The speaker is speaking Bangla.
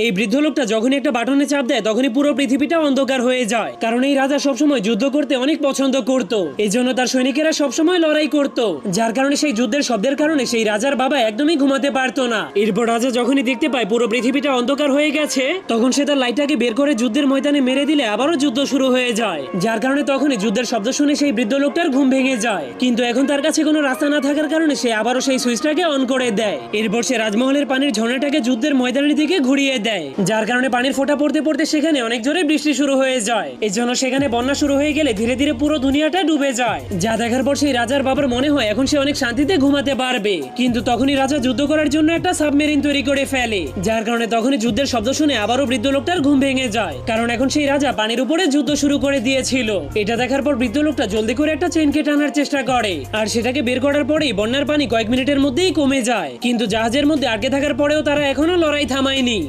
এই বৃদ্ধ লোকটা যখনই একটা বাটনে চাপ দেয় তখনই পুরো পৃথিবীটা অন্ধকার হয়ে যায়। কারণ এই রাজা সবসময় যুদ্ধ করতে অনেক পছন্দ করত, এই জন্য তার সৈনিকেরা সবসময় লড়াই করত, যার কারণে সেই যুদ্ধের শব্দের কারণে সেই রাজার বাবা একদমই ঘুমাতে পারতো না। এরপর রাজা যখনই দেখতে পায় পুরো পৃথিবীটা অন্ধকার হয়ে গেছে, তখন সে তার লাইটটাকে বের করে যুদ্ধের ময়দানে মেরে দিলে আবারও যুদ্ধ শুরু হয়ে যায়, যার কারণে তখনই যুদ্ধের শব্দ শুনে সেই বৃদ্ধ লোকটার ঘুম ভেঙে যায়। কিন্তু এখন তার কাছে কোনো রাস্তা না থাকার কারণে সে আবারও সেই সুইচটাকে অন করে দেয়। এরপর সে রাজমহলের পানির ঝর্ণাটাকে যুদ্ধের ময়দানের দিকে ঘুরিয়ে দেয়, যার কারণে পানির ফোঁটা পড়তে পড়তে সেখানে অনেক জোরে বৃষ্টি শুরু হয়ে যায়। এই জন্য সেখানে বন্যা শুরু হয়ে গেলে ধীরে ধীরে পুরো দুনিয়াটা ডুবে যায়, যা দেখার পর সেই রাজার বাবার মনে হয় এখন সে অনেক শান্তিতে ঘুমাতে পারবে। কিন্তু তখনই রাজা যুদ্ধ করার জন্য একটা সাবমেরিন তৈরি করে ফেলে, যার কারণে তখনই যুদ্ধের শব্দ শুনে আবারও বৃদ্ধ লোকটার ঘুম ভেঙে যায়, কারণ এখন সেই রাজা পানির উপরে যুদ্ধ শুরু করে দিয়েছিল। এটা দেখার পর বৃদ্ধ লোকটা জলদি করে একটা চেইনকে টানার চেষ্টা করে, আর সেটাকে বের করার পরেই বন্যার পানি কয়েক মিনিটের মধ্যেই কমে যায়। কিন্তু জাহাজের মধ্যে আটকে থাকার পরেও তারা এখনো লড়াই থামায়নি।